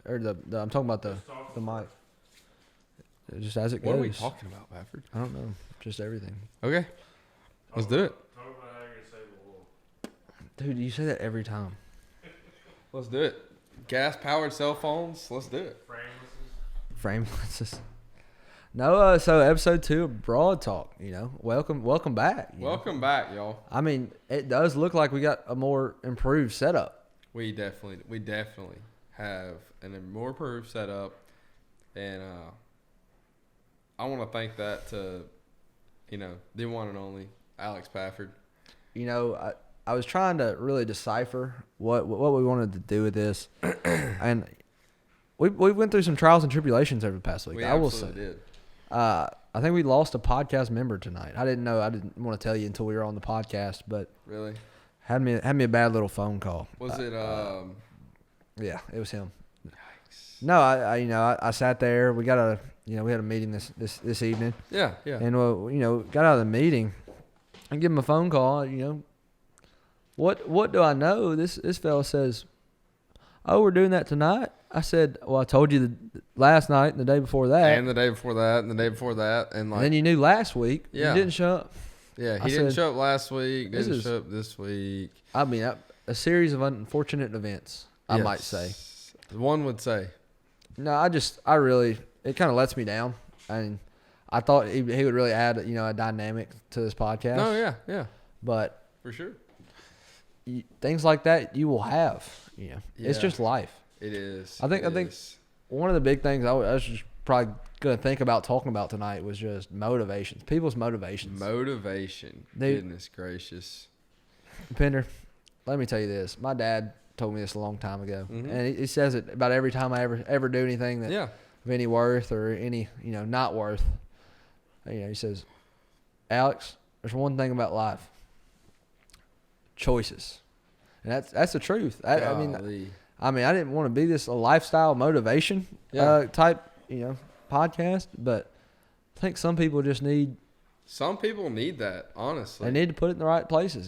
or the I'm talking about the mic. Just as it goes. What are we talking about, Bafford? I don't know. Just everything. Okay. Let's do it. Talk about how you're going to save the world. Dude, you say that every time. Let's do it. Gas-powered cell phones. Let's do it. Frameless. No, so episode 2 of Broad Talk, welcome back. Welcome back, y'all. I mean, it does look like we got a more improved setup. We definitely have a more improved setup, and I want to thank that to, the one and only Alex Pafford. I was trying to really decipher what we wanted to do with this, and we went through some trials and tribulations over the past week. I will say. Did. I think we lost a podcast member tonight. I didn't know. I didn't want to tell you until we were on the podcast, but really had me a bad little phone call. Was it? Yeah, it was him. Yikes. No, I sat there. We got we had a meeting this evening. Yeah. And got out of the meeting and give him a phone call. What do I know? This fella says, "Oh, we're doing that tonight." I said, "Well, I told you last night and the day before that, and the day before that, and the day before that, and then you knew last week. Yeah. You didn't show up." Yeah, he didn't show up last week. Didn't show up this week. I mean, a series of unfortunate events, I might say. One would say. No, I really, it kind of lets me down. I mean, I thought he would really add, a dynamic to this podcast. Oh, yeah. But. For sure. Things like that you will have, It's just life. It is. I think one of the big things I was just probably going to think about talking about tonight was just motivations. People's motivations. Motivation. Dude, goodness gracious. Pender, let me tell you this. My dad told me this a long time ago, and he says it about every time I ever do anything that of any worth or any not worth. He says, "Alex, there's one thing about life: choices," and that's the truth. I mean, I didn't want to be a lifestyle motivation type podcast, but I think some people just need. Some people need that, honestly. They need to put it in the right places,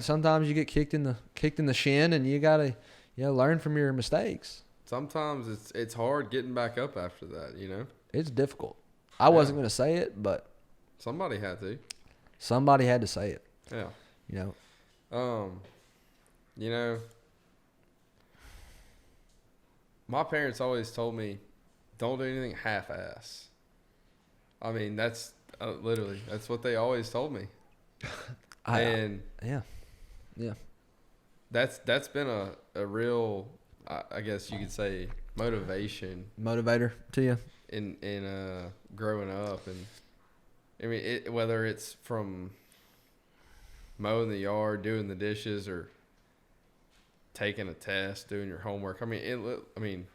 sometimes you get kicked in the shin, and you gotta, learn from your mistakes. Sometimes it's hard getting back up after that, It's difficult. I wasn't gonna say it, but somebody had to. Somebody had to say it. Yeah. My parents always told me, don't do anything half-ass. I mean, that's literally, that's what they always told me. Yeah. That's been a real, I guess you could say, motivator to you in growing up. And I mean, whether it's from mowing the yard, doing the dishes, or taking a test, doing your homework. I mean,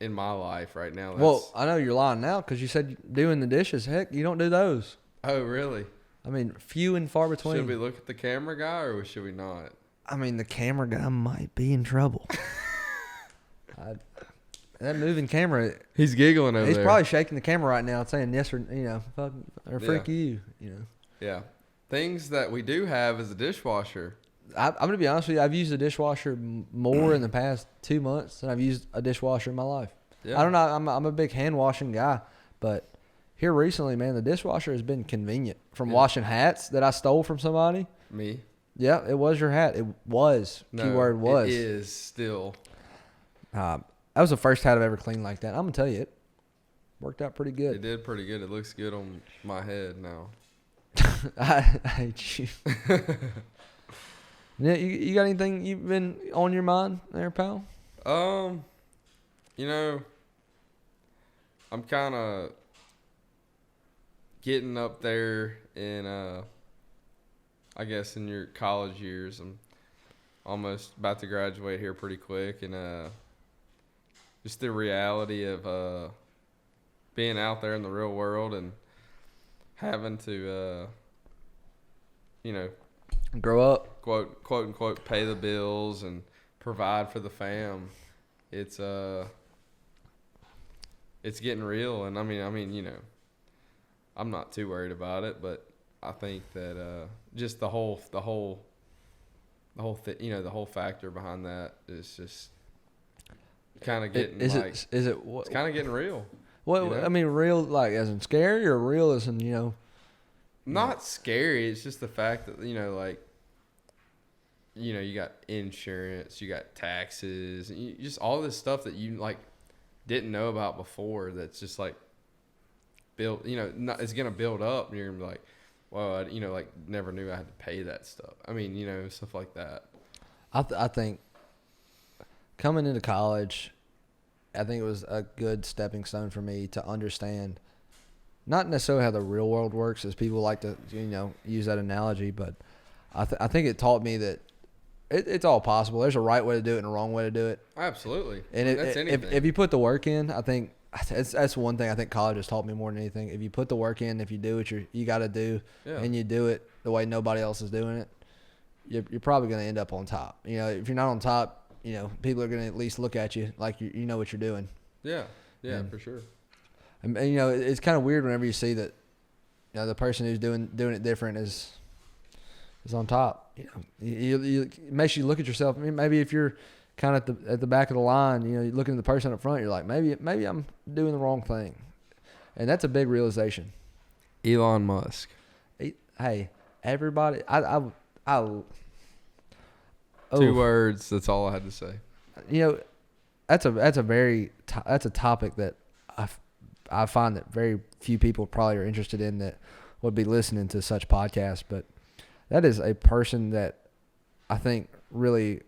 in my life right now. Well, I know you're lying now because you said doing the dishes. Heck, you don't do those. Oh, really? I mean, few and far between. Should we look at the camera guy or should we not? I mean, the camera guy might be in trouble. That moving camera. He's giggling over there. He's probably shaking the camera right now, saying yes or fuck or freak you. Yeah. Things that we do have is a dishwasher. I'm going to be honest with you. I've used a dishwasher more in the past 2 months than I've used a dishwasher in my life. Yeah. I don't know. I'm a big hand washing guy, but here recently, man, the dishwasher has been convenient. From washing hats that I stole from somebody. Me? Yeah, it was your hat. It was. No, keyword was. It is still. That was the first hat I've ever cleaned like that. I'm going to tell you, it worked out pretty good. It did pretty good. It looks good on my head now. I hate you. Yeah, you got anything you've been on your mind there, pal? I'm kind of getting up there in, I guess in your college years. I'm almost about to graduate here pretty quick, and just the reality of being out there in the real world and having to, grow up, quote unquote, pay the bills and provide for the fam. It's getting real, and I mean, I'm not too worried about it, but I think that just the whole factor behind that is just kind of getting is like, it it's kind of getting real. Well, you know? I mean, real like as in scary or real as in, not scary. It's just the fact that, like, you got insurance, you got taxes, and just all this stuff that you like didn't know about before. That's just like built, it's gonna build up, and you're gonna be like, well, like never knew I had to pay that stuff. I mean, stuff like that. I think coming into college, I think it was a good stepping stone for me to understand, not necessarily how the real world works, as people like to, use that analogy, but I think it taught me that it's all possible. There's a right way to do it and a wrong way to do it. Absolutely. And that's anything. If you put the work in, I think that's one thing I think college has taught me more than anything. If you put the work in, if you do what you got to do, and you do it the way nobody else is doing it, you're probably going to end up on top. If you're not on top, people are going to at least look at you like you know what you're doing. Yeah, for sure. And it's kind of weird whenever you see that, the person who's doing it different is on top. It makes you look at yourself. I mean, maybe if you're kind of at the back of the line, you're looking at the person up front, you're like, maybe I'm doing the wrong thing, and that's a big realization. Elon Musk. Hey, everybody, Two words. That's all I had to say. That's a topic that I find that very few people probably are interested in that would be listening to such podcasts, but that is a person that I think really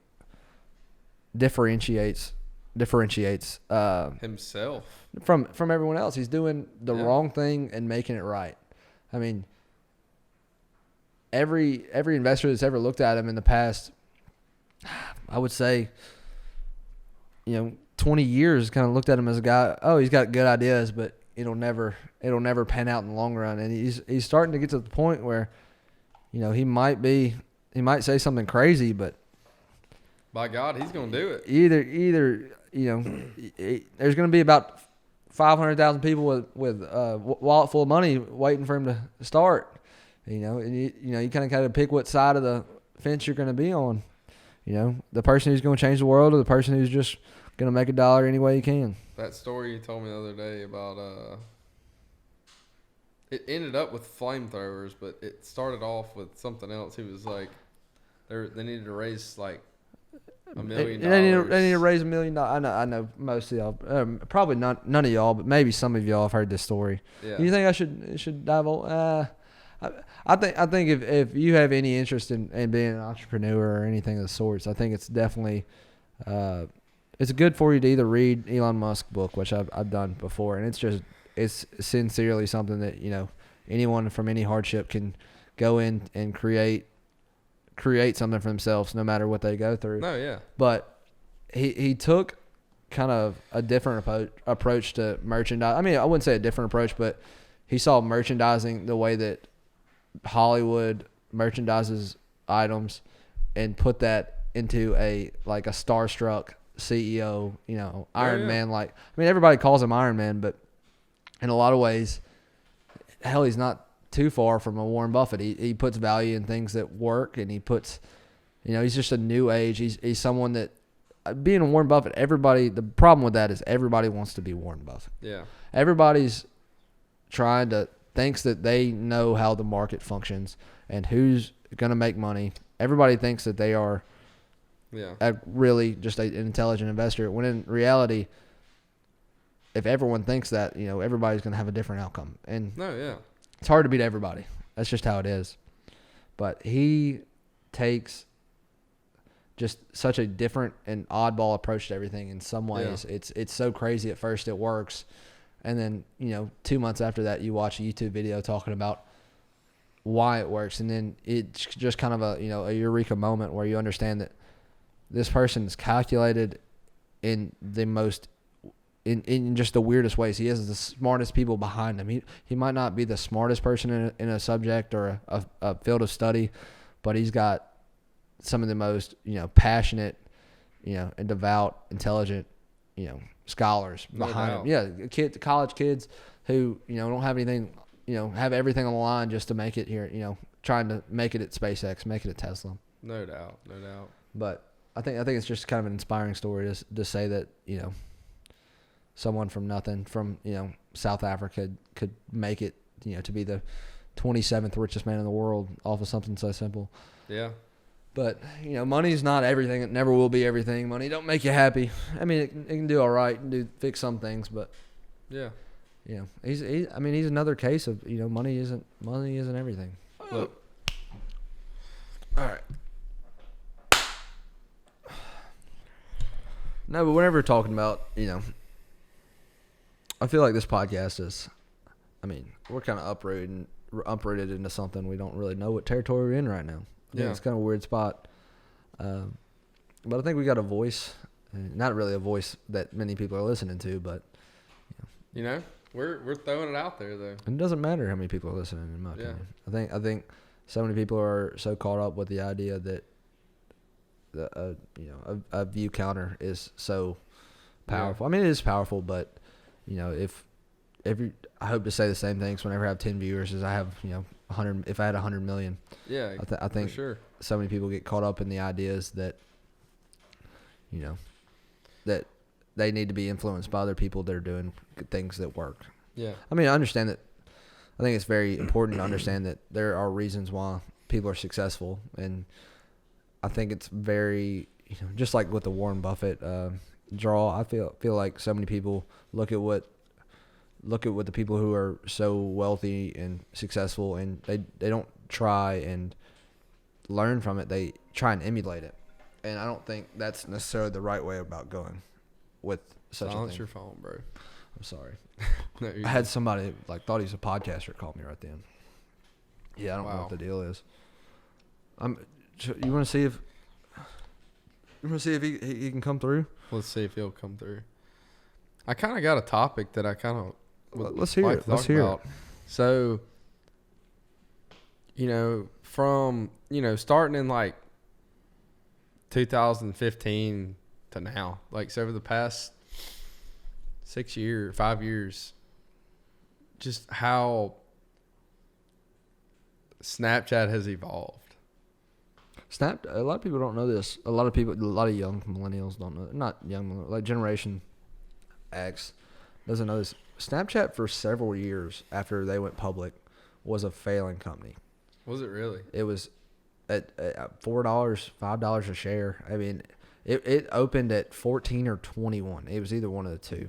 differentiates himself from everyone else. He's doing the wrong thing and making it right. I mean, every investor that's ever looked at him in the past, I would say, 20 years kind of looked at him as a guy, he's got good ideas, but it'll never pan out in the long run. And he's starting to get to the point where, he might say something crazy, but by God, he's going to do it. Either there's going to be about 500,000 people with a wallet full of money waiting for him to start. And you kind of pick what side of the fence you're going to be on. The person who's going to change the world, or the person who's just going to make $1 any way you can. That story you told me the other day about it ended up with flamethrowers, but it started off with something else. He was like, they needed to raise like $1 million. They need to raise $1 million. I know most of y'all, probably none of y'all, but maybe some of y'all have heard this story. Yeah. You think I should dive on? I think if you have any interest in being an entrepreneur or anything of the sorts, I think it's definitely it's good for you to either read Elon Musk book, which I've done before, and it's sincerely something that anyone from any hardship can go in and create something for themselves, no matter what they go through. No, yeah. But he took kind of a different approach to merchandise. I mean, I wouldn't say a different approach, but he saw merchandising the way that Hollywood merchandises items, and put that into a starstruck CEO, Iron Man. Everybody calls him Iron Man, but in a lot of ways, hell, he's not too far from a Warren Buffett. He puts value in things that work, and he puts, he's just a new age. He's someone that, being a Warren Buffett, the problem with that is everybody wants to be Warren Buffett. Yeah. Everybody's thinks that they know how the market functions and who's going to make money. Everybody thinks that they are really just an intelligent investor, when in reality, if everyone thinks that, everybody's going to have a different outcome. And it's hard to beat everybody. That's just how it is. But he takes just such a different and oddball approach to everything in some ways. Yeah. It's so crazy at first it works. And then, 2 months after that, you watch a YouTube video talking about why it works. And then it's just kind of a eureka moment where you understand that this person is calculated in the most, in just the weirdest ways. He has the smartest people behind him. He might not be the smartest person in a subject or a field of study, but he's got some of the most, passionate, and devout, intelligent, scholars behind him. Yeah, college kids who, don't have anything, have everything on the line just to make it here, trying to make it at SpaceX, make it at Tesla. No doubt. But I think it's just kind of an inspiring story to say that, you know, someone from nothing, from, you know, South Africa could make it, you know, to be the 27th richest man in the world off of something so simple. Yeah. But, you know, money's not everything. It never will be everything. Money don't make you happy. I mean, it can do all right and fix some things, but yeah, you know, he's another case of, you know, money isn't everything. Look. All right. No, but whenever we're talking about, you know, I feel like this podcast is, I mean, we're kind of uprooted into something we don't really know what territory we're in right now. Yeah, it's kind of a weird spot. But I think we got a voice, not really a voice that many people are listening to, but you know, we're throwing it out there though. It doesn't matter how many people are listening, in my opinion. I think so many people are so caught up with the idea that you know, a view counter is so powerful. Yeah. I mean, it is powerful, but you know, I hope to say the same things whenever I have 10 viewers as I have, you know, 100. If I had 100 million, yeah, I think for sure. So many people get caught up in the ideas that, you know, that they need to be influenced by other people that are doing things that work. Yeah, I mean, I understand that. I think it's very important to understand that there are reasons why people are successful, and I think it's very, you know, just like with the Warren Buffett draw. I feel like so many people look at what the people who are so wealthy and successful, and they don't try and learn from it. They try and emulate it, and I don't think that's necessarily the right way about going with such a thing. Silence your phone, bro. I'm sorry. No, I had somebody like thought he was a podcaster call me right then. Yeah, I don't know what the deal is. You want to see if he can come through? Let's see if he'll come through. I kind of got a topic that I kind of let's hear it. Let's hear it. So, you know, from, you know, starting in like 2015 to now, like so over the past 5 years, just how Snapchat has evolved. A lot of people don't know this. A lot of young millennials don't know. Not young, like Generation X doesn't know this. Snapchat for several years after they went public was a failing company. Was it really? It was at $4, $5 a share. I mean, it opened at 14 or 21. It was either one of the two.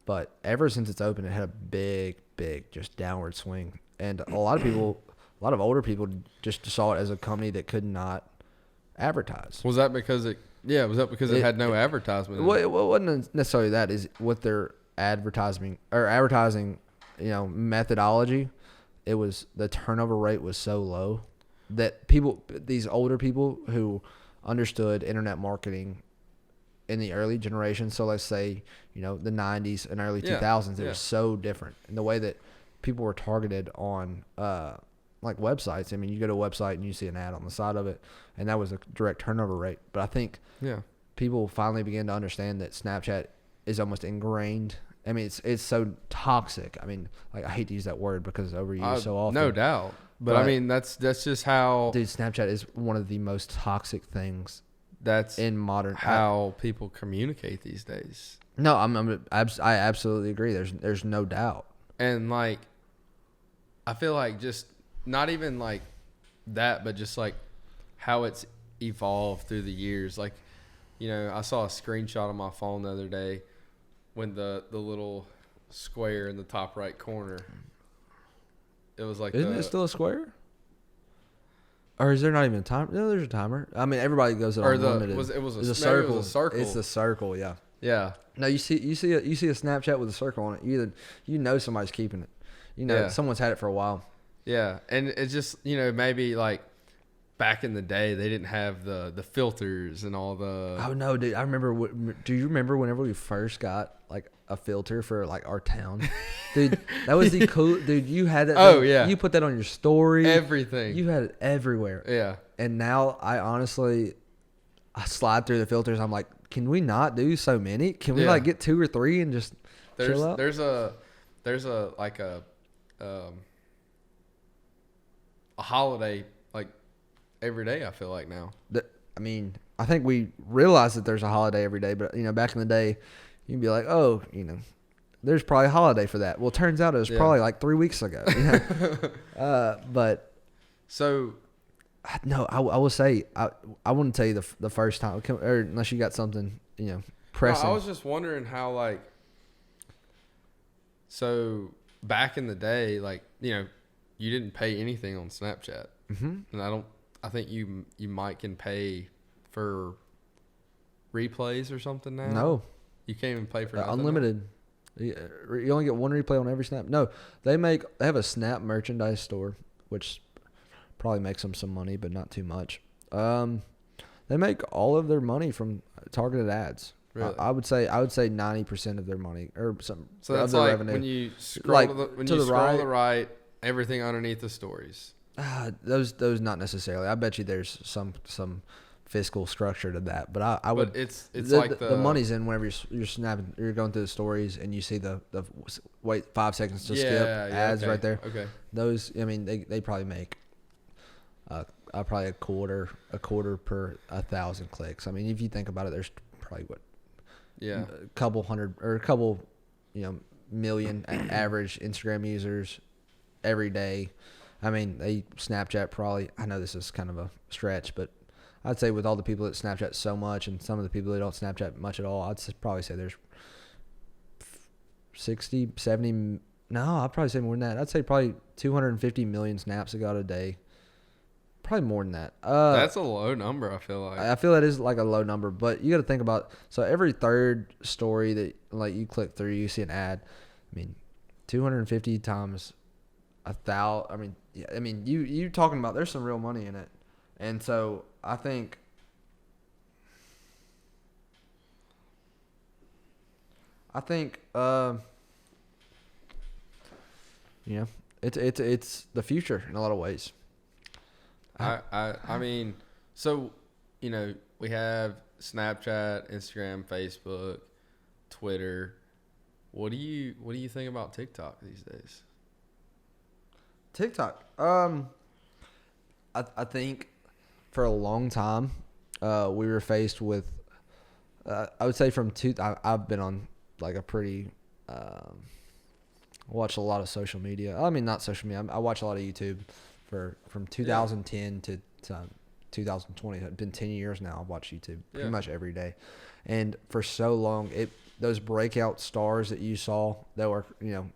But ever since it's opened, it had a big just downward swing. And a lot of older people just saw it as a company that could not advertise. Was that because it had no advertisement? Well, it wasn't necessarily that. Is with their advertising, you know, methodology. It was the turnover rate was so low that these older people who understood internet marketing in the early generation. So let's say, you know, the 90s and early 2000s, it was so different. And the way that people were targeted on, like websites. I mean, you go to a website and you see an ad on the side of it, and that was a direct turnover rate. But I think people finally began to understand that Snapchat is almost ingrained. I mean, it's so toxic. I mean, like, I hate to use that word because it's overused so often. No doubt. But I mean, that's just how... Dude, Snapchat is one of the most toxic things that's in modern... how people communicate these days. No, I absolutely agree. There's no doubt. And, like, I feel like just... Not even like that, but just like how it's evolved through the years. Like, you know, I saw a screenshot on my phone the other day when the little square in the top right corner. It was like, isn't it still a square? Or is there not even a timer? No, there's a timer. I mean, everybody goes it unlimited. It was a circle. It was a circle. It's the circle, yeah. Yeah. No, you see a Snapchat with a circle on it. You know somebody's keeping it. You know someone's had it for a while. Yeah, and it's just, you know, maybe like back in the day they didn't have the filters and all the... Oh, no, dude. I remember... Do you remember whenever we first got like a filter for like our town? Dude, that was the cool... Dude, you had that... Oh, yeah. You put that on your story. Everything. You had it everywhere. Yeah. And now I slide through the filters. I'm like, can we not do so many? Can we like get 2 or 3 and just chill out? There's a holiday like every day, I feel like now. I mean, I think we realize that there's a holiday every day, but back in the day, you'd be like, oh, there's probably a holiday for that. Well, it turns out it was probably like 3 weeks ago. But so no, I will say I wouldn't tell you the first time, or unless you got something pressing. No, I was just wondering how, like, so back in the day, like, you didn't pay anything on Snapchat, and I think you might can pay for replays or something now. No, you can't even pay for nothing unlimited. Now? You only get one replay on every snap. No, they have a Snap merchandise store, which probably makes them some money, but not too much. They make all of their money from targeted ads. Really? I would say 90% of their money or some. So that's of their like revenue. when you scroll to the right, everything underneath the stories. Those not necessarily. I bet you there's some fiscal structure to that, but I would. But it's like the money's in whenever you're snapping, you're going through the stories and you see the wait 5 seconds to skip ads right there. Okay. Those, I mean, they probably make probably a quarter per 1,000 clicks. I mean, if you think about it, there's probably a couple hundred or a couple million average Instagram users every day. I mean, Snapchat probably. I know this is kind of a stretch, but I'd say with all the people that Snapchat so much and some of the people that don't Snapchat much at all, I'd probably say there's 60, 70. No, I'd probably say more than that. I'd say probably 250 million snaps that go out a day. Probably more than that. That's a low number, I feel like. I feel that is like a low number, but you got to think about, so every third story that like you click through, you see an ad. I mean, 250 times 1,000. I mean, yeah. I mean, you talking about there's some real money in it, and so I think. It's the future in a lot of ways. I mean, so we have Snapchat, Instagram, Facebook, Twitter. What do you think about TikTok these days? TikTok. I think for a long time, we were faced with. I would say I've been on like a pretty. Watch a lot of social media. I mean, not social media. I watch a lot of YouTube from 2010 to 2020. It's been 10 years now. I've watched YouTube pretty much every day, and for so long, those breakout stars that you saw that were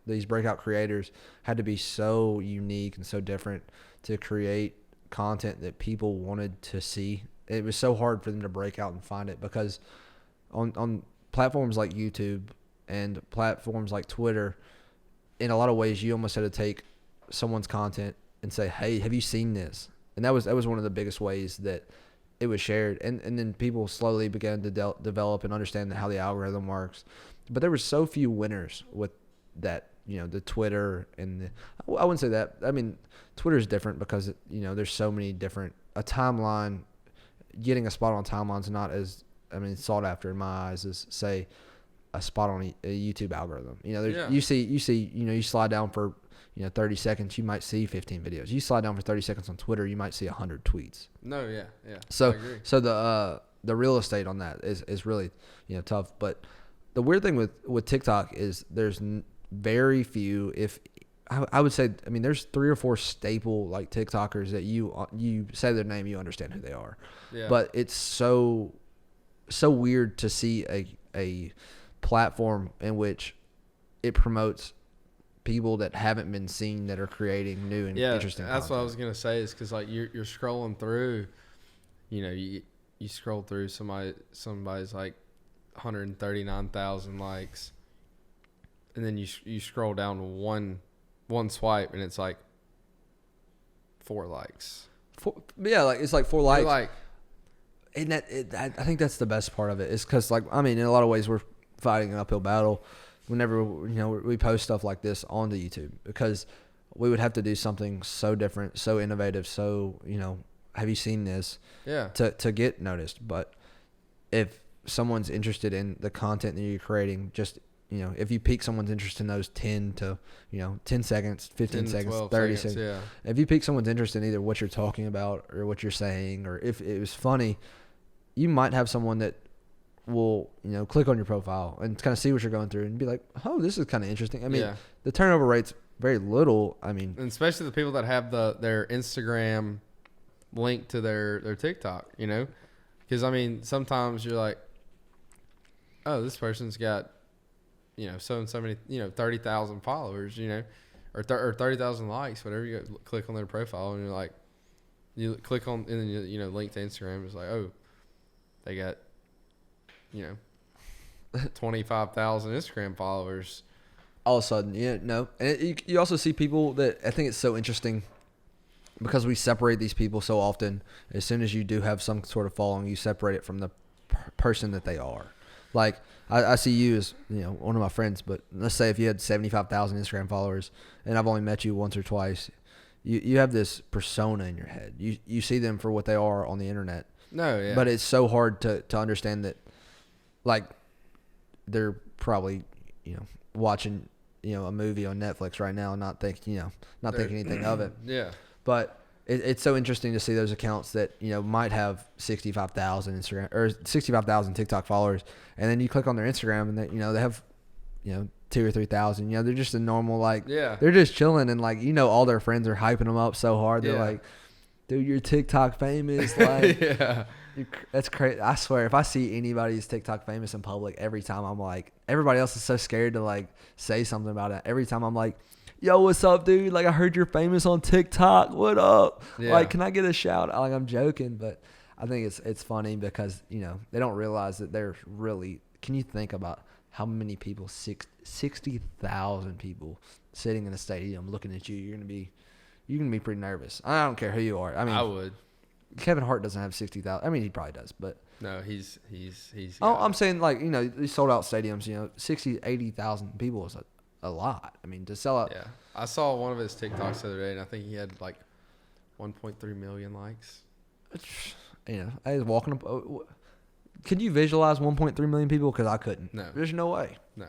these breakout creators had to be so unique and so different to create content that people wanted to see. It was so hard for them to break out and find it because on platforms like YouTube and platforms like Twitter, in a lot of ways, you almost had to take someone's content and say, "Hey, have you seen this?" And that was one of the biggest ways that it was shared. And then people slowly began to develop and understand how the algorithm works. But there were so few winners with that, the Twitter and I wouldn't say that. I mean, Twitter is different because there's so many different a timeline. Getting a spot on timeline is not as sought after in my eyes as say a spot on a YouTube algorithm. You see, you slide down for 30 seconds, you might see 15 videos. You slide down for 30 seconds on Twitter, you might see 100 tweets. No, yeah. So, the real estate on that is really tough. But the weird thing with TikTok is there's very few. If I would say, there's 3 or 4 staple like TikTokers that you say their name, you understand who they are. Yeah. But it's so weird to see a platform in which it promotes people that haven't been seen that are creating new and interesting that's content. What I was gonna say is because like you're scrolling through, you scroll through somebody's like 139,000 likes, and then you scroll down one swipe and it's like 4 likes. It's like 4 likes. Like, and I think that's the best part of it is because in a lot of ways we're fighting an uphill battle whenever we post stuff like this onto YouTube because we would have to do something so different, so innovative, so have you seen this? Yeah. To get noticed. But if someone's interested in the content that you're creating, just if you pique someone's interest in those 10 seconds, 15 seconds, 30 seconds. Yeah. If you pique someone's interest in either what you're talking about or what you're saying, or if it was funny, you might have someone that will, click on your profile and kind of see what you're going through and be like, oh, this is kind of interesting. I mean, the turnover rate's very little. I mean, and especially the people that have their Instagram linked to their TikTok, because I mean, sometimes you're like, oh, this person's got, so many, 30,000 followers, or 30,000 likes, whatever. You click on their profile and you're like, you click on, and then link to Instagram. It's like, oh, they got, 25,000 Instagram followers. All of a sudden, and you also see people that I think it's so interesting because we separate these people so often. As soon as you do have some sort of following, you separate it from the person that they are. Like I see you as one of my friends, but let's say if you had 75,000 Instagram followers and I've only met you once or twice, you have this persona in your head. You see them for what they are on the internet. No, yeah. But it's so hard to understand that, like, they're probably watching a movie on Netflix right now and not thinking anything of it. Yeah. But it's so interesting to see those accounts that might have 65,000 Instagram or 65,000 TikTok followers, and then you click on their Instagram and they have 2,000 or 3,000. They're just a normal they're just chilling and all their friends are hyping them up so hard. They're like, dude, you're TikTok famous. Like, yeah. That's crazy. I swear, if I see anybody's TikTok famous in public, every time I'm like, everybody else is so scared to say something about it. Every time I'm like, yo, what's up, dude? I heard you're famous on TikTok. What up? Yeah. Can I get a shout? I'm joking, but I think it's funny because, they don't realize that there's really, can you think about how many people, 60,000 people sitting in a stadium looking at you? You're going to be pretty nervous. I don't care who you are. I mean, I would. Kevin Hart doesn't have 60,000. I mean, he probably does, but no, he's. Oh, I'm saying these sold out stadiums. 60, 80,000 people is a lot. I mean, to sell out. Yeah, I saw one of his TikToks the other day, and I think he had 1.3 million likes. I was walking up. Could you visualize 1.3 million people? Because I couldn't. No, there's no way. No.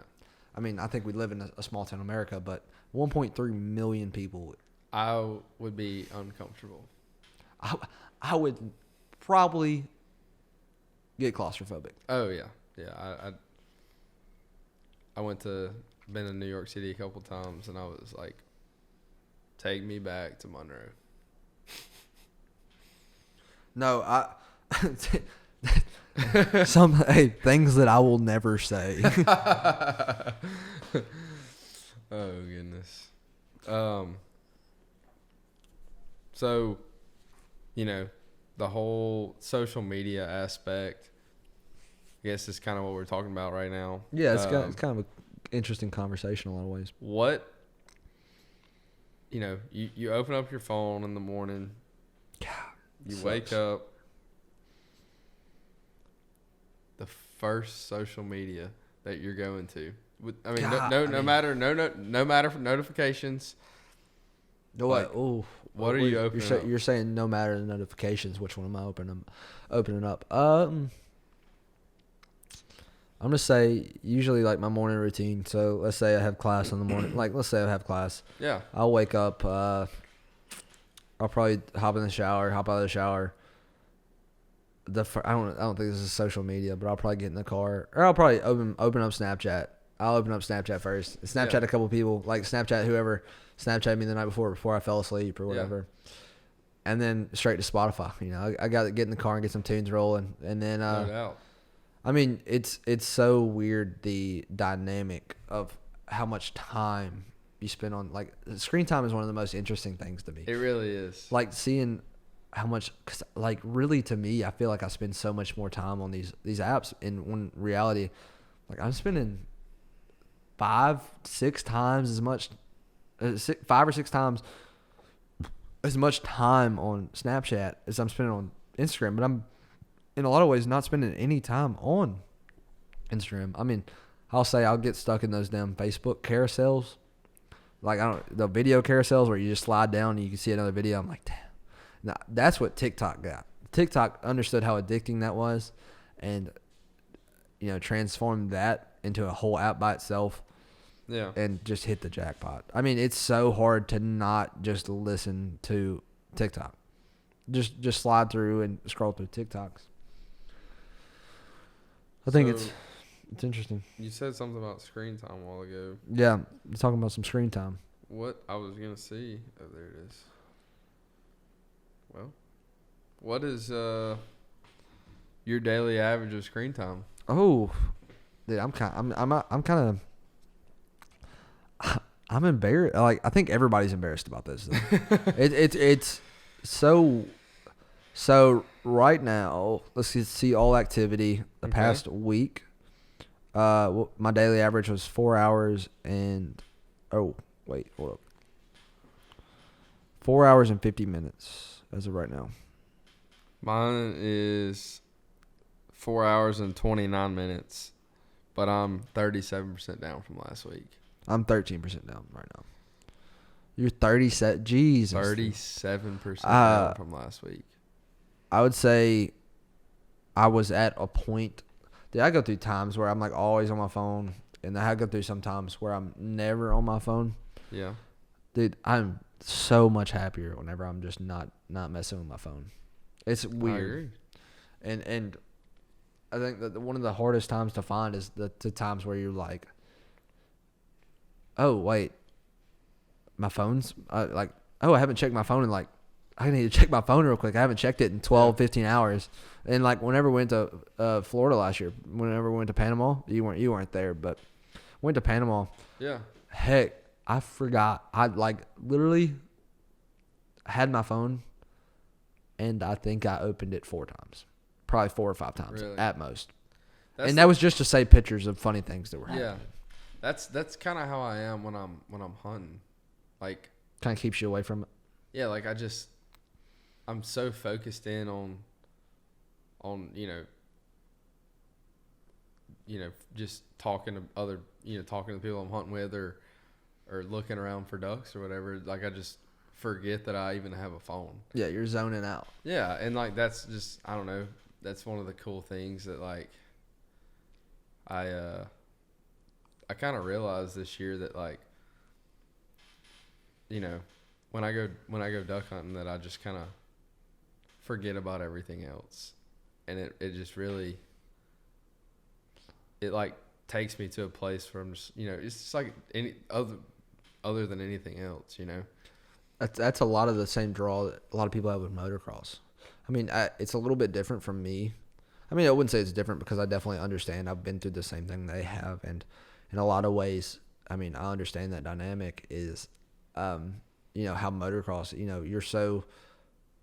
I mean, I think we live in a small town America, but 1.3 million people. I would be uncomfortable. I would probably get claustrophobic. Oh yeah. I been in New York City a couple times, and I was like, take me back to Monroe. No, things that I will never say. Oh goodness. So, the whole social media aspect, I guess, is kind of what we're talking about right now. Yeah, it's kind of an interesting conversation in a lot of ways. What, you open up your phone in the morning, you wake up, the first social media that you're going to. I mean, no matter for notifications. No way. Oh, what are you opening up? You're saying no matter the notifications, which one am I opening up? I'm gonna say usually my morning routine. So let's say I have class in the morning. Let's say I have class. Yeah. I'll wake up. I'll probably hop in the shower. Hop out of the shower. I don't think this is social media, but I'll probably get in the car, or I'll probably open up Snapchat. I'll open up Snapchat first. Snapchat a couple people, Snapchat whoever Snapchat me the night before I fell asleep or whatever. Yeah. And then straight to Spotify. I got to get in the car and get some tunes rolling. And then, no doubt. I mean, it's so weird, the dynamic of how much time you spend on, screen time is one of the most interesting things to me. It really is. Seeing how much, because really to me, I feel like I spend so much more time on these apps, and when reality, I'm spending 5-6 times as much, 5 or 6 times as much time on Snapchat as I'm spending on Instagram, but I'm in a lot of ways not spending any time on Instagram. I mean, I'll say I'll get stuck in those damn Facebook carousels, the video carousels where you just slide down and you can see another video. I'm like, damn. Now, that's what TikTok got. TikTok understood how addicting that was, and transformed that into a whole app by itself. Yeah. And just hit the jackpot. I mean, it's so hard to not just listen to TikTok. Just slide through and scroll through TikToks. I think it's interesting. You said something about screen time a while ago. Yeah, you're talking about some screen time. What I was gonna see? Oh, there it is. Well, what is your daily average of screen time? Oh, dude, I'm embarrassed. Like, I think everybody's embarrassed about this. It's so right now. Let's see all activity the past week. My daily average was 4 hours and 4 hours and 50 minutes as of right now. Mine is 4 hours and 29 minutes, but I'm 37% down from last week. I'm 13% down right now. You're 37. Jesus. 37% down from last week. I would say I was at a point. Dude, I go through times where I'm like always on my phone, and I go through some times where I'm never on my phone. Yeah. Dude, I'm so much happier whenever I'm just not messing with my phone. It's weird. I agree. And I think that one of the hardest times to find is the times where you're like, oh, wait, my phone's I haven't checked my phone in like, I need to check my phone real quick. I haven't checked it in 12, 15 hours. And like whenever we went to Florida last year, whenever we went to Panama, you weren't there, but went to Panama. Yeah. Heck, I forgot. I like literally had my phone, and I think I opened it 4 times, probably 4 or 5 times at most. And that was just to say pictures of funny things that were happening. Yeah, that's kind of how I am when I'm hunting. Like, kind of keeps you away from it. Yeah, like I'm so focused in on just talking to people I'm hunting with or looking around for ducks or whatever. Like, I just forget that I even have a phone. Yeah, you're zoning out. Yeah, and like that's just, I don't know, that's one of the cool things that like I kind of realized this year that like, when I go duck hunting, that I just kind of forget about everything else, and it just really, it like takes me to a place where I'm just, it's just like any other than anything else, That's a lot of the same draw that a lot of people have with motocross. I mean, it's a little bit different from me. I mean, I wouldn't say it's different because I definitely understand. I've been through the same thing they have, and in a lot of ways, I mean, I understand that dynamic is, how motocross, you're so,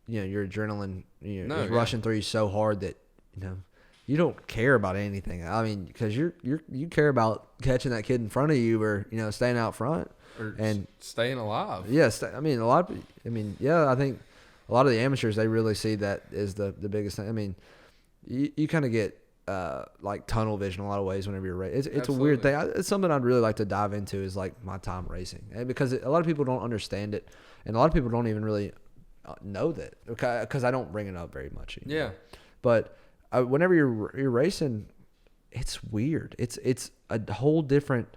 your adrenaline, is rushing through you so hard that, you don't care about anything. I mean, because you care about catching that kid in front of you or, staying out front. And staying alive. Yes. I think a lot of the amateurs, they really see that as the biggest thing. I mean, you kind of get like tunnel vision a lot of ways whenever you're racing. It's a weird thing. It's something I'd really like to dive into is like my time racing, and because a lot of people don't understand it, and a lot of people don't even really know that, because I don't bring it up very much. Yeah. But whenever you're racing, it's weird. It's a whole different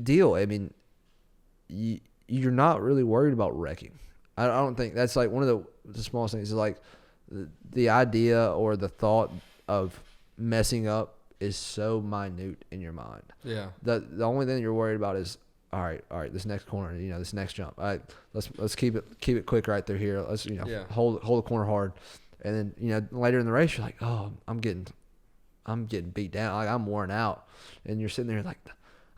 deal. I mean, you're not really worried about wrecking. I don't think that's like one of the smallest things. Is like the idea or the thought of messing up is so minute in your mind. Yeah. The only thing you're worried about is all right, this next corner, this next jump. All right, let's keep it quick right through here. Let's hold the corner hard, and then later in the race you're like, oh, I'm getting beat down. Like, I'm worn out, and you're sitting there like,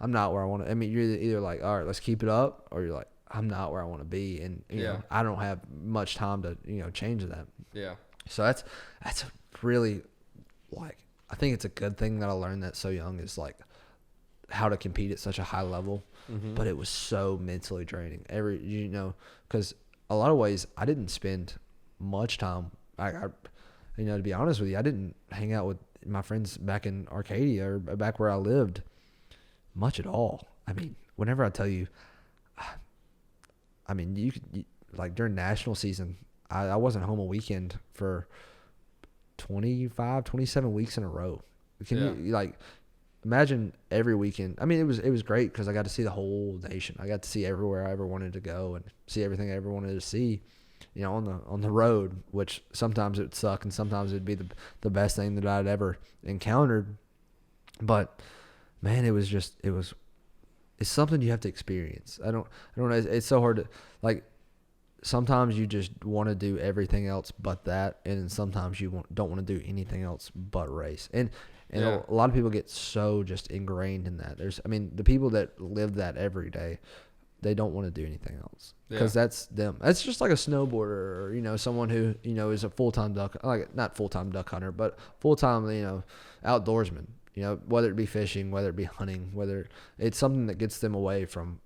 I'm not where I want to. I mean, you're either like, all right, let's keep it up, or you're like, I'm not where I want to be, and I don't have much time to change that. Yeah. So that's really, like, I think it's a good thing that I learned that so young, is like how to compete at such a high level. Mm-hmm. But it was so mentally draining. Because a lot of ways I didn't spend much time. To be honest with you, I didn't hang out with my friends back in Arcadia or back where I lived much at all. I mean, whenever I tell you, I mean, you like during national season, I wasn't home a weekend for 25, 27 weeks in a row. Can you like imagine every weekend? I mean, it was great because I got to see the whole nation. I got to see everywhere I ever wanted to go and see everything I ever wanted to see. on the road, which sometimes it would suck and sometimes it'd be the best thing that I'd ever encountered. But man, it's something you have to experience. I don't know. It's so hard to, like, sometimes you just want to do everything else but that, and sometimes you don't want to do anything else but race. And a lot of people get so just ingrained in that. The people that live that every day, they don't want to do anything else because that's them. That's just like a snowboarder or, someone who, is a full-time not full-time duck hunter, but full-time, outdoorsman, whether it be fishing, whether it be hunting, whether it's something that gets them away from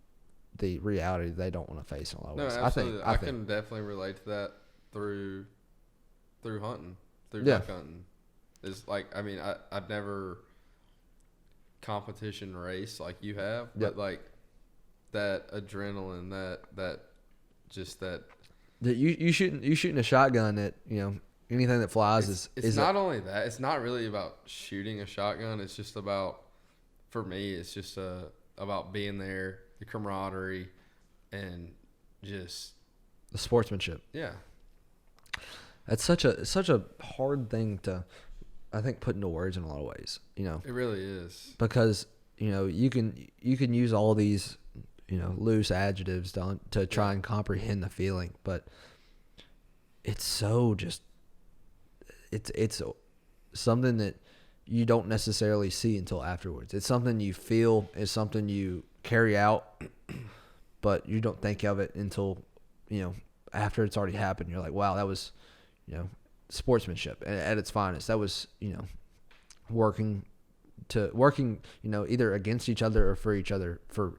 the reality they don't want to face in a lot of ways. Absolutely. I can definitely relate to that through hunting, duck hunting. Is like, I've never competition race like you have, but like that adrenaline, that you shooting a shotgun at anything that flies it's not only that. It's not really about shooting a shotgun. It's just about, for me, it's just about being there, the camaraderie, and just the sportsmanship. Yeah, that's such a hard thing to, I think, put into words in a lot of ways. It really is, because you can use all these loose adjectives to try and comprehend the feeling, but it's so just it's something that you don't necessarily see until afterwards. It's something you feel, it's something you carry out, but you don't think of it until after it's already happened. You're like, wow, that was sportsmanship at its finest. That was working either against each other or for each other, for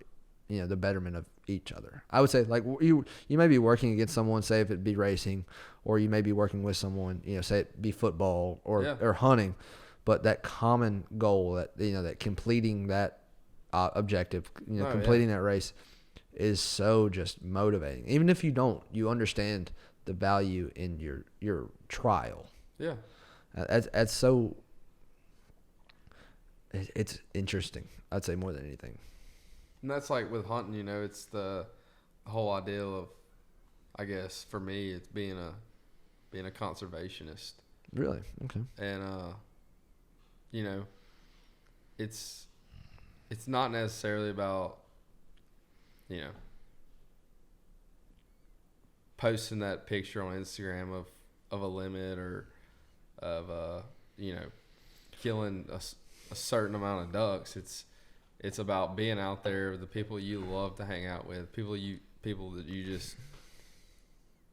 the betterment of each other. I would say, like, you may be working against someone, say if it be racing, or you may be working with someone, say it be football or hunting, but that common goal, that completing that objective, completing that race is so just motivating. Even if you understand the value in your trial. Yeah. That's so, it's interesting, I'd say, more than anything. And that's like with hunting, it's the whole ideal of, I guess, for me, it's being a conservationist. Really? Okay. And, it's not necessarily about, posting that picture on Instagram of a limit or of, killing a certain amount of ducks. It's about being out there with the people you love to hang out with, people that you just,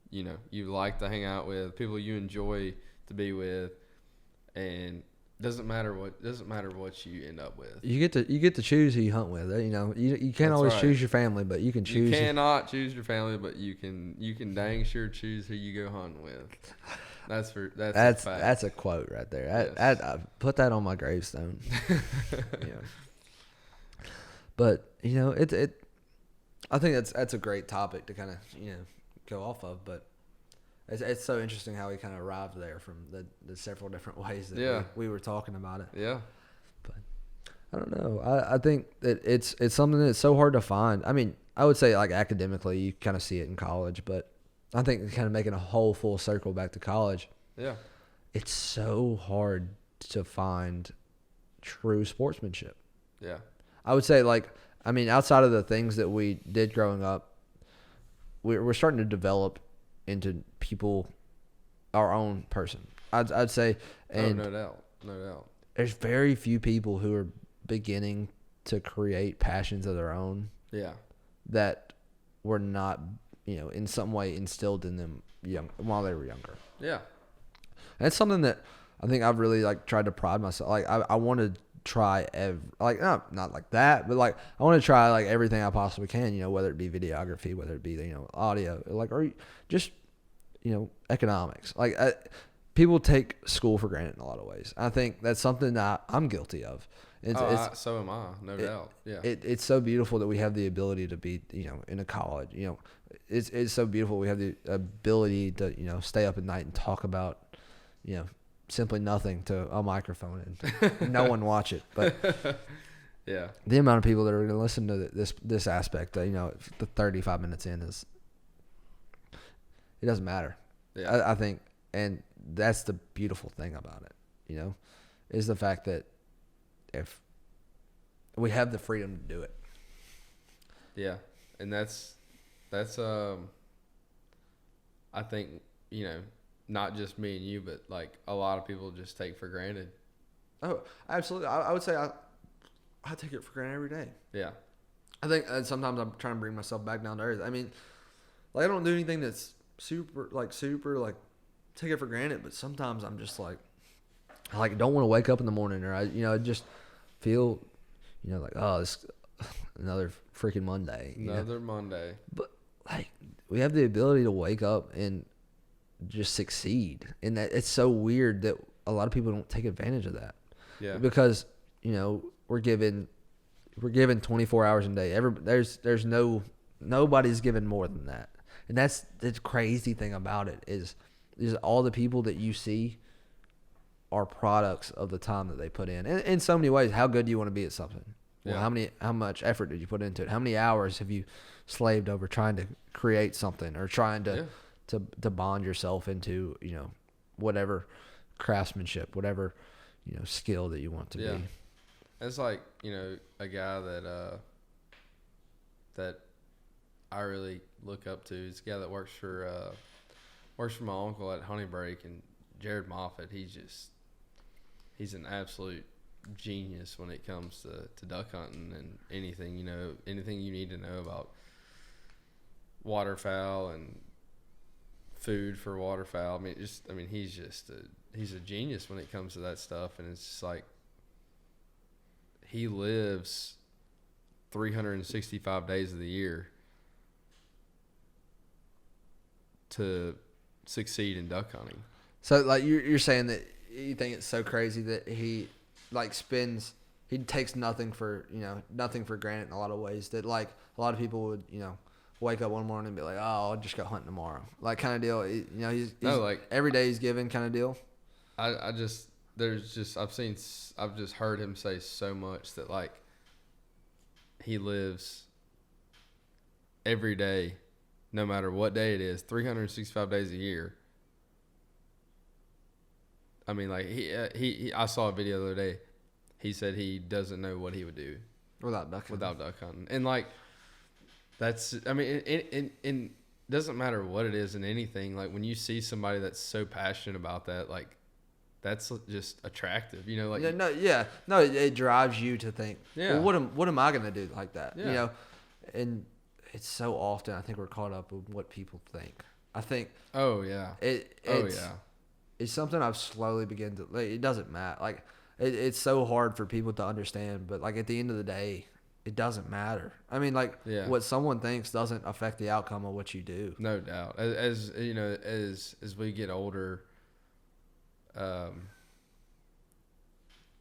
you like to hang out with, people you enjoy to be with, and doesn't matter what you end up with. You get to choose who you hunt with. You can't always choose your family, but you can choose. You cannot choose your family, but you can dang sure choose who you go hunting with. That's a quote right there. Yes. I put that on my gravestone. But I think that's a great topic to kind of go off of. But it's so interesting how we kind of arrived there from the several different ways that we were talking about it. Yeah. But I don't know. I think that it's something that's so hard to find. I would say, like, academically, you kind of see it in college, but I think kind of making a whole full circle back to college. Yeah. It's so hard to find true sportsmanship. Yeah. I would say, outside of the things that we did growing up, we're starting to develop into people, our own person. I'd say, and no doubt. There's very few people who are beginning to create passions of their own. Yeah. That were not, in some way instilled in them while they were younger. Yeah. And it's something that I think I've really tried to pride myself. I want to try not like that, but I want to try everything I possibly can, whether it be videography, whether it be audio, or just economics. People take school for granted in a lot of ways. I think that's something that I'm guilty of. So am I, no doubt. Yeah. It's so beautiful that we have the ability to be in a college. It's so beautiful we have the ability to stay up at night and talk about simply nothing to a microphone and no one watch it. But yeah, the amount of people that are going to listen to this aspect, the 35 minutes in It doesn't matter. Yeah. I think, and that's the beautiful thing about it, is the fact that if we have the freedom to do it. Yeah. And that's I think, not just me and you, but like a lot of people just take for granted. Oh, absolutely. I would say I take it for granted every day. Yeah. I think sometimes I'm trying to bring myself back down to earth. I mean, like I don't do anything that's super take it for granted, but sometimes I'm just like I don't want to wake up in the morning, or I just feel, like, oh, it's another freaking Monday. Another Monday. But like we have the ability to wake up and just succeed, and that it's so weird that a lot of people don't take advantage of that. Yeah. Because we're given 24 hours a day. There's nobody's given more than that, and that's the crazy thing about it is all the people that you see are products of the time that they put in. And in so many ways, how good do you want to be at something? Well, how much effort did you put into it? How many hours have you slaved over trying to create something, or trying to bond yourself into, whatever craftsmanship, whatever, skill that you want to be. It's like, a guy that I really look up to is a guy that works for my uncle at Honey Break, and Jared Moffitt. He's an absolute genius when it comes to duck hunting and anything you need to know about waterfowl and food for waterfowl. He's a genius when it comes to that stuff, and it's just like he lives 365 days of the year to succeed in duck hunting. So like you're saying that you think it's so crazy that he takes nothing for granted in a lot of ways, that like a lot of people would wake up one morning and be like, oh, I'll just go hunting tomorrow, like kind of deal. He's every day he's given kind of deal. I've just heard him say so much that like he lives every day, no matter what day it is, 365 days a year. I mean, like I saw a video the other day. He said he doesn't know what he would do without duck hunting. And like that's, I mean, it doesn't matter what it is in anything. Like when you see somebody that's so passionate about that, like that's just attractive, like it drives you to think, well, what am I gonna do like that? And it's so often I think we're caught up with what people think. I think it's something I've slowly begun to, like, it doesn't matter, like it's so hard for people to understand, but like at the end of the day it doesn't matter. I mean, like what someone thinks doesn't affect the outcome of what you do. No doubt. As we get older,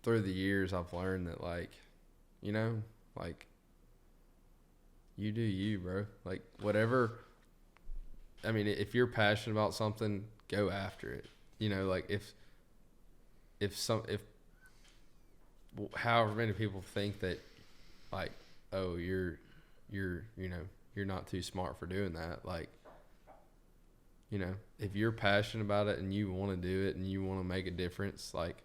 through the years, I've learned that like you do you, bro. Like whatever. I mean, if you're passionate about something, go after it. Like if however many people think that like, oh, you're not too smart for doing that. Like, if you're passionate about it and you want to do it and you want to make a difference, like,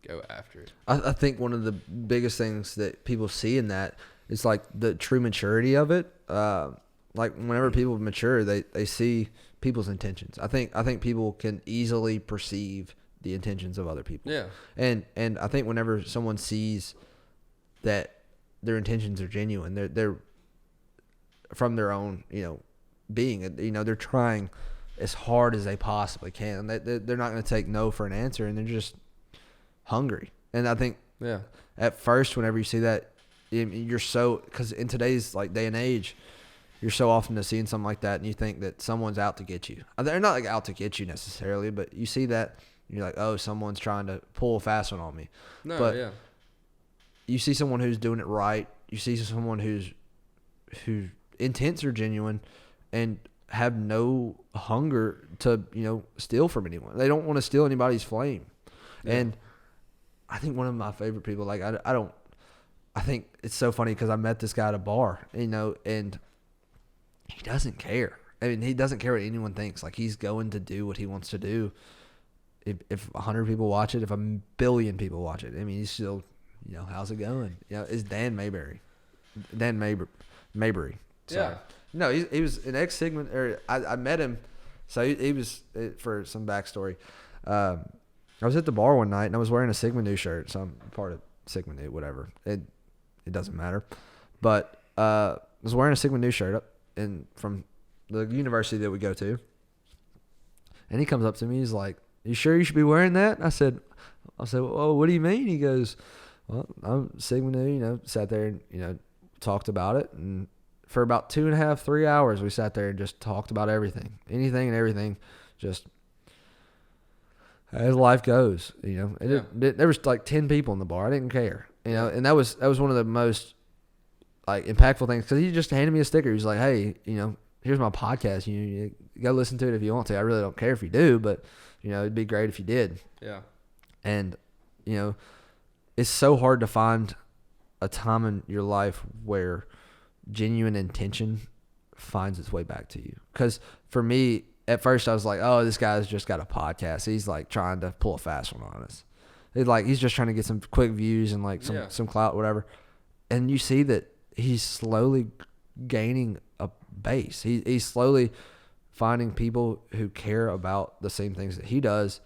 go after it. I think one of the biggest things that people see in that is like the true maturity of it. Like whenever people mature, they see people's intentions. I think people can easily perceive the intentions of other people. Yeah. And I think whenever someone sees that their intentions are genuine, they're from their own, being, they're trying as hard as they possibly can. They're not going to take no for an answer, and they're just hungry. And I think at first, whenever you see that, you're so, because in today's like day and age, you're so often to seeing something like that, and you think that someone's out to get you. They're not like out to get you necessarily, but you see that, and you're like, oh, someone's trying to pull a fast one on me. No, but you see someone who's doing it right. You see someone whose intents are genuine and have no hunger to steal from anyone. They don't want to steal anybody's flame. And I think one of my favorite people, like I think it's so funny because I met this guy at a bar, and he doesn't care. I mean, he doesn't care what anyone thinks. Like, he's going to do what he wants to do. If 100 people watch it, if a billion people watch it, I mean, he's still, how's it going? It's Dan Mayberry. Dan Mayberry. Sorry. Yeah. No, he was an ex-Sigma, or I met him. So he was, for some backstory, I was at the bar one night, and I was wearing a Sigma Nu shirt. So I'm part of Sigma Nu, whatever. It doesn't matter. But I was wearing a Sigma Nu shirt from the university that we go to. And he comes up to me, he's like, "You sure you should be wearing that?" I said, "Well, what do you mean?" He goes, "Well, I'm Sigma Nu," sat there and, talked about it. And for about 2.5, 3 hours, we sat there and just talked about everything, anything and everything, just as life goes. There was like 10 people in the bar. I didn't care, and that was one of the most like impactful things, because he just handed me a sticker. He was like, "Hey, here's my podcast. You go listen to it if you want to. I really don't care if you do, but it'd be great if you did." Yeah. And it's so hard to find a time in your life where genuine intention finds its way back to you. Because for me, at first I was like, "Oh, this guy's just got a podcast. He's like trying to pull a fast one on us. He's just trying to get some quick views and like some clout, whatever." And you see that he's slowly gaining a base. He's slowly finding people who care about the same things that he does,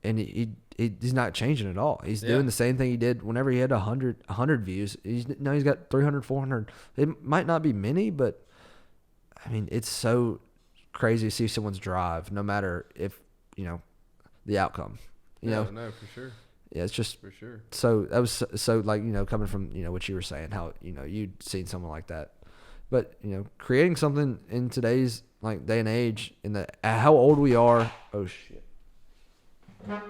and he's not changing at all. He's doing the same thing he did whenever he had 100 views. He's got 300, 400. It might not be many, but I mean, it's so crazy to see someone's drive, no matter if the outcome. No, for sure. Yeah, it's just for sure. So that was so like coming from what you were saying, how you'd seen someone like that, but creating something in today's like day and age, how old we are. Oh shit. Oh,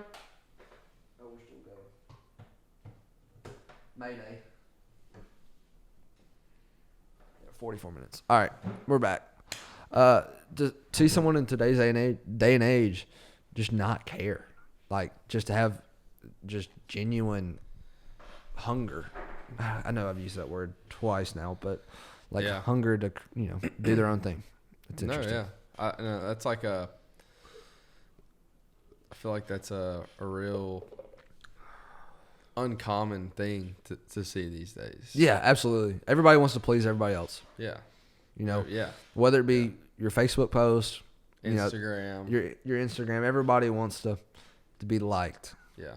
we're still going. Mayday. 44 minutes. All right, we're back. To see someone in today's day and age just not care, like just to have just genuine hunger. I know I've used that word twice now, but like hunger to do their own thing. It's interesting. That's like I feel like that's a real uncommon thing to see these days. Yeah, absolutely. Everybody wants to please everybody else. Yeah. Whether it be your Facebook post, Instagram, your Instagram, everybody wants to be liked. Yeah.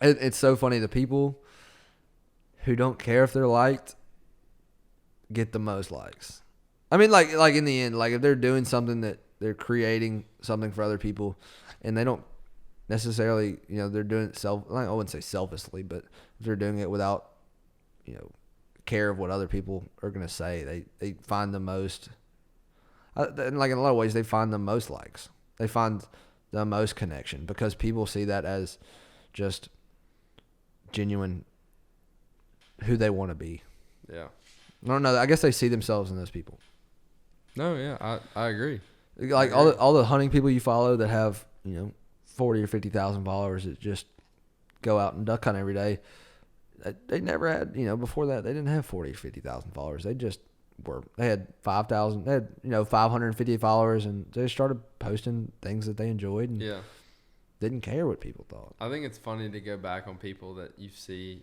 It's so funny. The people who don't care if they're liked get the most likes. I mean, like in the end, like if they're doing something that they're creating something for other people, and they don't necessarily, they're doing it I wouldn't say selfishly, but if they're doing it without, care of what other people are going to say, they find the most, and like in a lot of ways, they find the most likes. They find the most connection, because people see that as just genuine who they want to be. Yeah. I don't know. I guess they see themselves in those people. No, yeah, I agree. Like all the hunting people you follow that have 40 or 50,000 followers that just go out and duck hunt every day. They never had before that, they didn't have 40 or 50,000 followers. They had 5,000. They had 550 followers, and they started posting things that they enjoyed and didn't care what people thought. I think it's funny to go back on people that you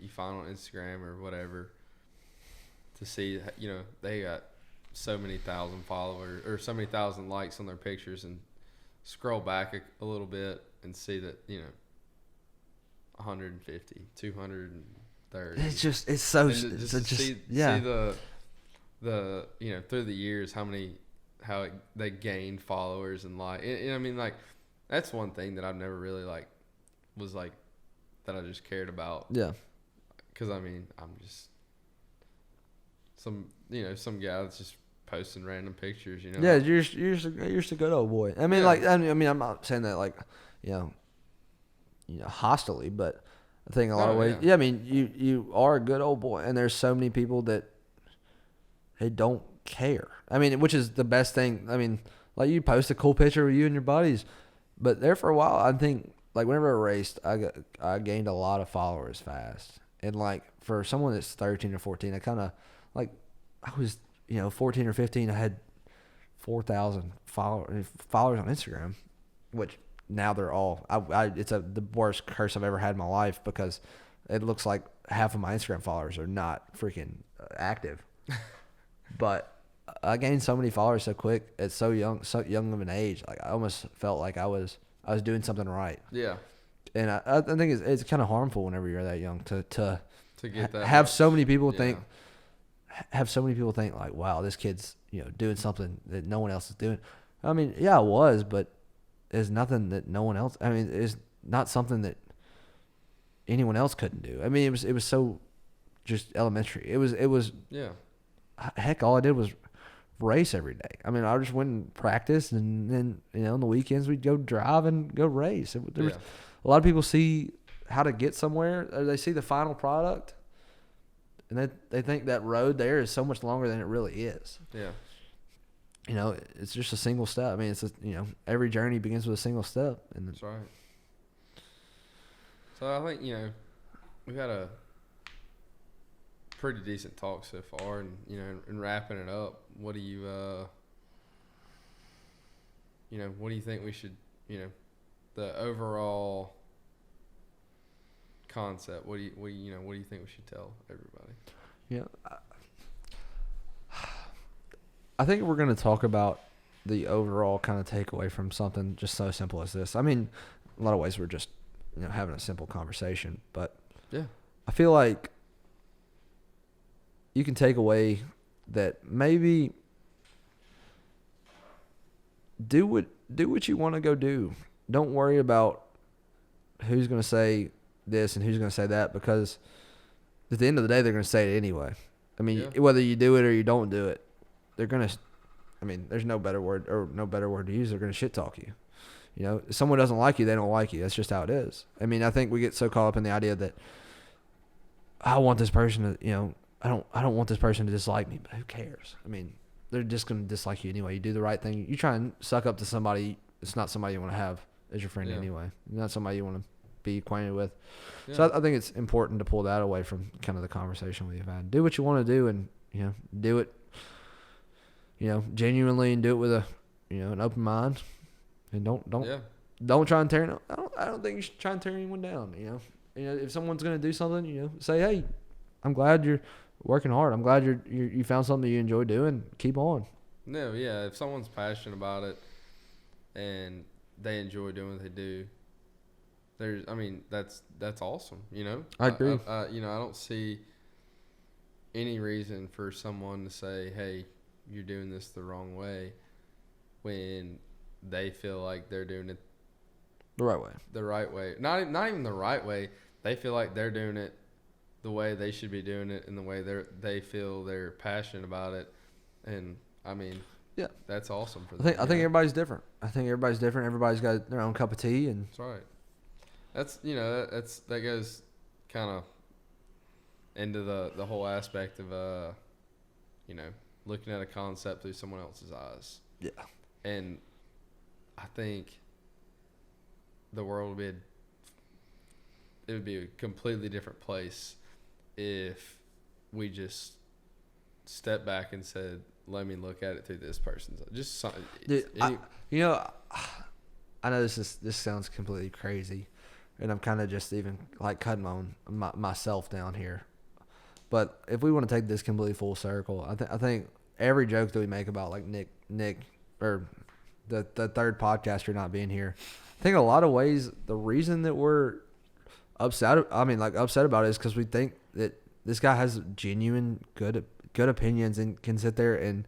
find on Instagram or whatever, to see they got so many thousand followers or so many thousand likes on their pictures, and scroll back a little bit and see that 150, 230. It's so see the through the years how they gained followers and I mean, like, that's one thing that I've never really was that I just cared about. Yeah. Because I mean, I'm just some guy that's just posting random pictures. Yeah, you're just a good old boy. I mean, I'm not saying that hostily, but I think a lot of ways. Yeah, I mean, you are a good old boy, and there's so many people that they don't care. I mean, which is the best thing. I mean, like, you post a cool picture of you and your buddies, but there for a while, I think, like, whenever I raced, I gained a lot of followers fast, and like for someone that's 13 or 14, I kind of I was 14 or 15, I had 4,000 followers on Instagram, which now they're all, it's the worst curse I've ever had in my life because it looks like half of my Instagram followers are not freaking active. But I gained so many followers so quick at so young of an age. Like I almost felt like I was doing something right. Yeah. And I think it's kind of harmful whenever you're that young to get that have much. so many people think like, wow, this kid's doing something that no one else is doing. I mean, yeah, I was, but it's nothing that no one else. I mean, it's not something that anyone else couldn't do. I mean, it was so just elementary. It was yeah. Heck, all I did was race every day. I mean, I just went and practiced, and then on the weekends we'd go drive and go race. A lot of people see how to get somewhere, or they see the final product, and they think that road there is so much longer than it really is. Yeah. It's just a single step. I mean, it's every journey begins with a single step. And that's right. So I think we've had a pretty decent talk so far, and in wrapping it up, what do you what do you think we should the overall concept, what do you think we should tell everybody? I think we're going to talk about the overall kind of takeaway from something just so simple as this. I mean, in a lot of ways we're just having a simple conversation, but yeah, I feel like you can take away that maybe do what you want to go do. Don't worry about who's going to say this and who's going to say that, because at the end of the day, they're going to say it anyway. I mean, whether you do it or you don't do it, they're going to, I mean, there's no better word to use. They're going to shit talk you. If someone doesn't like you, they don't like you. That's just how it is. I mean, I think we get so caught up in the idea that I want this person to, I don't want this person to dislike me, but who cares? I mean, they're just going to dislike you anyway. You do the right thing. You try and suck up to somebody. It's not somebody you want to have as your friend anyway. Not somebody you want to be acquainted with. Yeah. So I think it's important to pull that away from kind of the conversation we've had. Do what you want to do, and do it, genuinely, and do it with a, an open mind, and don't try and tear. I don't think you should try and tear anyone down. If someone's going to do something, say, hey, I'm glad you're working hard. I'm glad you found something you enjoy doing. Keep on. No, yeah. If someone's passionate about it and they enjoy doing what they do, that's awesome. I agree. I don't see any reason for someone to say, hey, you're doing this the wrong way, when they feel like they're doing it the right way. The right way. Not even the right way. They feel like they're doing it the way they should be doing it, and the way they feel they're passionate about it. And I mean, yeah, that's awesome for them. I think everybody's different. Everybody's got their own cup of tea, and that's right. That's that goes kind of into the whole aspect of looking at a concept through someone else's eyes. Yeah. And I think the world would be a completely different place if we just stepped back and said, let me look at it through this person's just something. I know this sounds completely crazy, and I'm kind of just even like cutting myself down here. But if we want to take this completely full circle, I think every joke that we make about like Nick or the third podcaster not being here, I think a lot of ways the reason that we're upset about it is because we think that this guy has genuine good opinions and can sit there and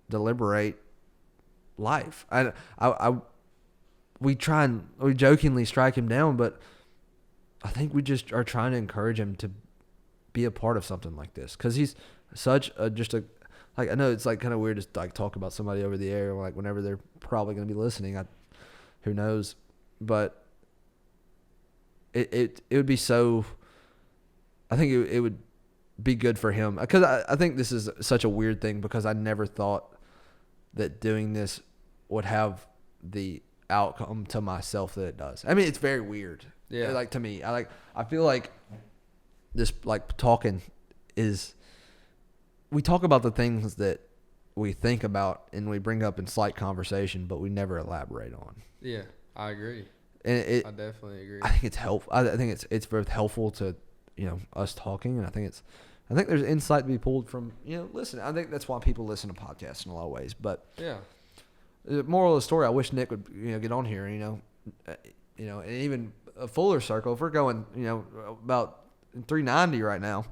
deliberate life. We jokingly strike him down, but I think we just are trying to encourage him to be a part of something like this, because he's such a like, I know it's like kind of weird to like talk about somebody over the air, like whenever they're probably going to be listening. Who knows, but it would be so. I think it would be good for him, because I think this is such a weird thing, because I never thought that doing this would have the outcome to myself that it does. I mean, it's very weird. Yeah. Like, to me, I feel like this, like, talking is, we talk about the things that we think about and we bring up in slight conversation, but we never elaborate on. Yeah, I agree. And I definitely agree. I think it's helpful. I think it's both helpful to, us talking, and I think there's insight to be pulled from, listen. I think that's why people listen to podcasts in a lot of ways. But yeah, the moral of the story, I wish Nick would get on here, and even a fuller circle. If we're going, about 390 right now,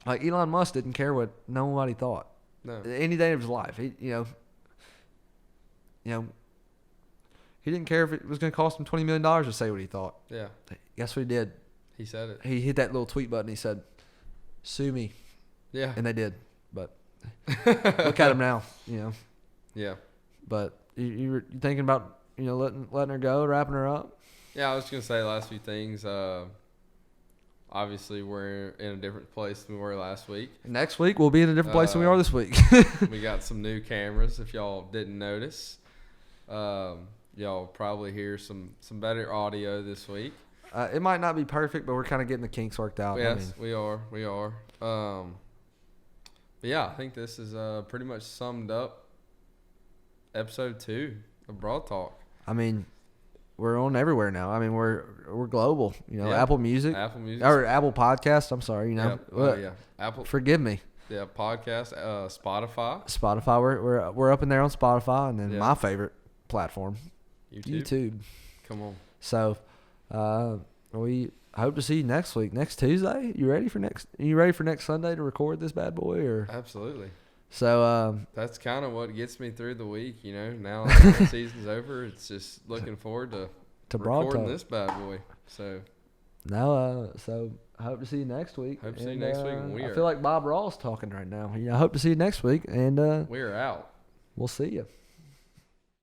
like Elon Musk didn't care what nobody thought. No. Any day of his life, he didn't care if it was going to cost him $20 million to say what he thought. Yeah. Guess what he did? He said it. He hit that little tweet button. He said, "Sue me." Yeah. And they did. But look at him now. Yeah. But you were thinking about letting her go, wrapping her up. Yeah, I was gonna say the last few things. Obviously, we're in a different place than we were last week. Next week we'll be in a different place than we are this week. We got some new cameras. If y'all didn't notice, y'all probably hear some better audio this week. It might not be perfect, but we're kind of getting the kinks worked out. Yes, we are. But yeah, I think this is pretty much summed up episode 2 of Broad Talk. I mean, we're on everywhere now. I mean, we're global. Yeah. Apple Music or Apple Podcast. I'm sorry. Yeah. Oh yeah, Apple. Forgive me. Yeah, podcast. Spotify. Spotify. We're up in there on Spotify, and then my favorite platform, YouTube. Come on. So, we hope to see you next week, next Tuesday. You ready for next Sunday to record this bad boy? Or absolutely. So that's kind of what gets me through the week. Now that the season's over, it's just looking forward to recording this bad boy. So so I hope to see you next week. Hope to see you next week. I feel like Bob Ross talking right now. I hope to see you next week, and we are out. We'll see you.